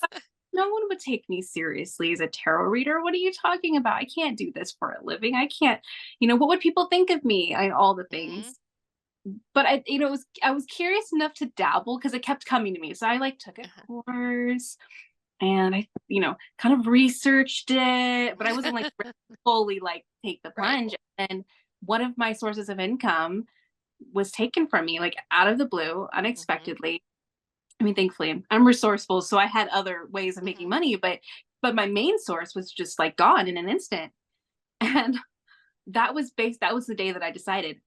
no one would take me seriously as a tarot reader. What are you talking about? I can't do this for a living. I can't, what would people think of me? All the things. But I was curious enough to dabble because it kept coming to me. So I took a course and I, kind of researched it, but I wasn't fully take the plunge. Right. And one of my sources of income was taken from me out of the blue, unexpectedly. I mean, thankfully I'm resourceful, so I had other ways of making money, but my main source was just gone in an instant. And that was the day that I decided.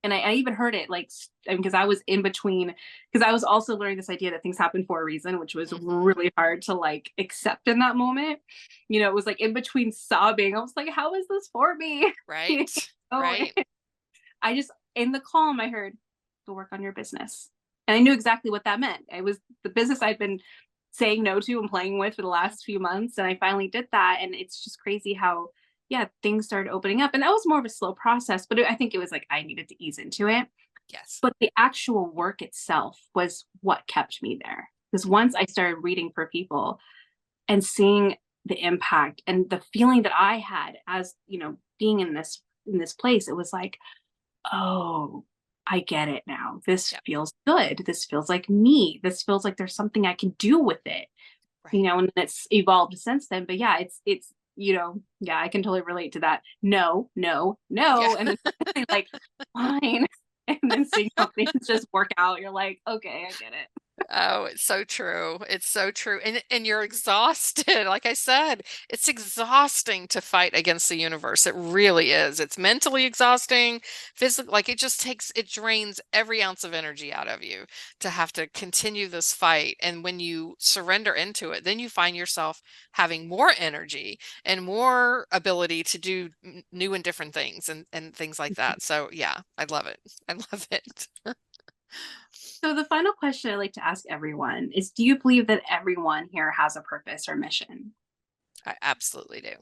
And I even heard it because I was in between, because I was also learning this idea that things happen for a reason, which was really hard to accept in that moment. It was in between sobbing. I was like, how is this for me? Right. Right. I just, in the calm, I heard, go work on your business. And I knew exactly what that meant. It was the business I'd been saying no to and playing with for the last few months. And I finally did that. And it's just crazy how, things started opening up. And that was more of a slow process, but I think it was I needed to ease into it. Yes. But the actual work itself was what kept me there. Because once I started reading for people and seeing the impact and the feeling that I had as, being in this place. It was like, oh, I get it now. This feels good. This feels like me. This feels like there's something I can do with it. Right. And it's evolved since then. But yeah, it's I can totally relate to that. No, no, no. Yeah. And then like, fine. And then seeing how things just work out, you're like, okay, I get it. Oh, it's so true. It's so true. And you're exhausted. Like I said, it's exhausting to fight against the universe. It really is. It's mentally exhausting, physically, like it drains every ounce of energy out of you to have to continue this fight. And when you surrender into it, then you find yourself having more energy and more ability to do new and different things and things like that. So yeah, I love it. I love it. So the final question I like to ask everyone is, do you believe that everyone here has a purpose or mission? I absolutely do.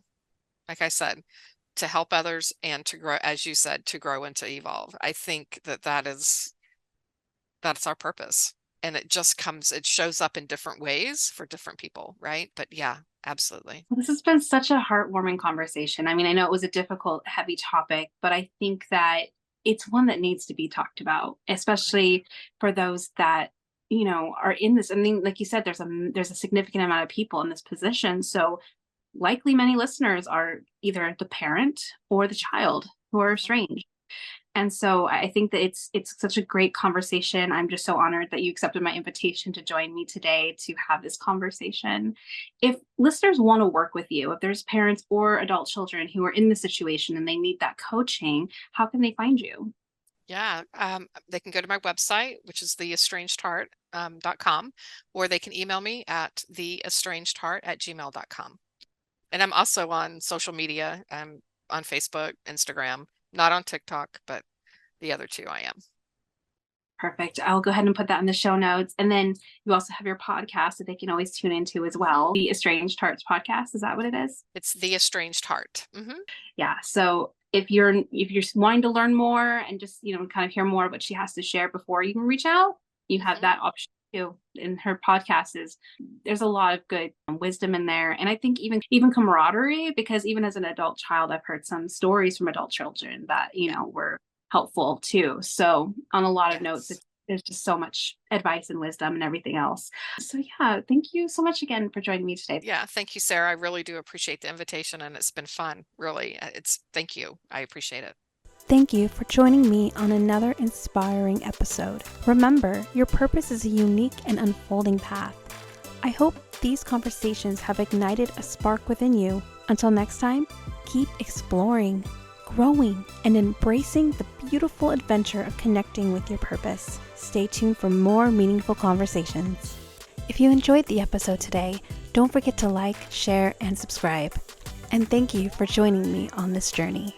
Like I said, to help others and to grow, as you said, to grow and to evolve. I think that's our purpose. And it shows up in different ways for different people, right? But yeah, absolutely. Well, this has been such a heartwarming conversation. I mean, I know it was a difficult, heavy topic, but I think that it's one that needs to be talked about, especially for those that, are in this. I mean, like you said, there's a significant amount of people in this position. So likely many listeners are either the parent or the child who are estranged. And so I think that it's such a great conversation. I'm just so honored that you accepted my invitation to join me today to have this conversation. If listeners want to work with you, if there's parents or adult children who are in this situation and they need that coaching, how can they find you? Yeah, they can go to my website, which is theestrangedheart.com, or they can email me at theestrangedheart@gmail.com. And I'm also on social media. I'm on Facebook, Instagram, not on TikTok, but the other two I am. Perfect. I'll go ahead and put that in the show notes. And then you also have your podcast that they can always tune into as well. The Estranged Hearts podcast. Is that what it is? It's The Estranged Heart. Yeah. So if you're wanting to learn more and just, kind of hear more of what she has to share before you can reach out, you have that option too. In her podcast there's a lot of good wisdom in there. And I think even camaraderie, because even as an adult child, I've heard some stories from adult children that, were helpful too. So on a lot of notes, there's just so much advice and wisdom and everything else. So yeah, thank you so much again for joining me today. Yeah, thank you, Sarah. I really do appreciate the invitation, and it's been fun. Really, thank you. I appreciate it. Thank you for joining me on another inspiring episode. Remember, your purpose is a unique and unfolding path. I hope these conversations have ignited a spark within you. Until next time, keep exploring, growing, and embracing the beautiful adventure of connecting with your purpose. Stay tuned for more meaningful conversations. If you enjoyed the episode today, don't forget to like, share, and subscribe. And thank you for joining me on this journey.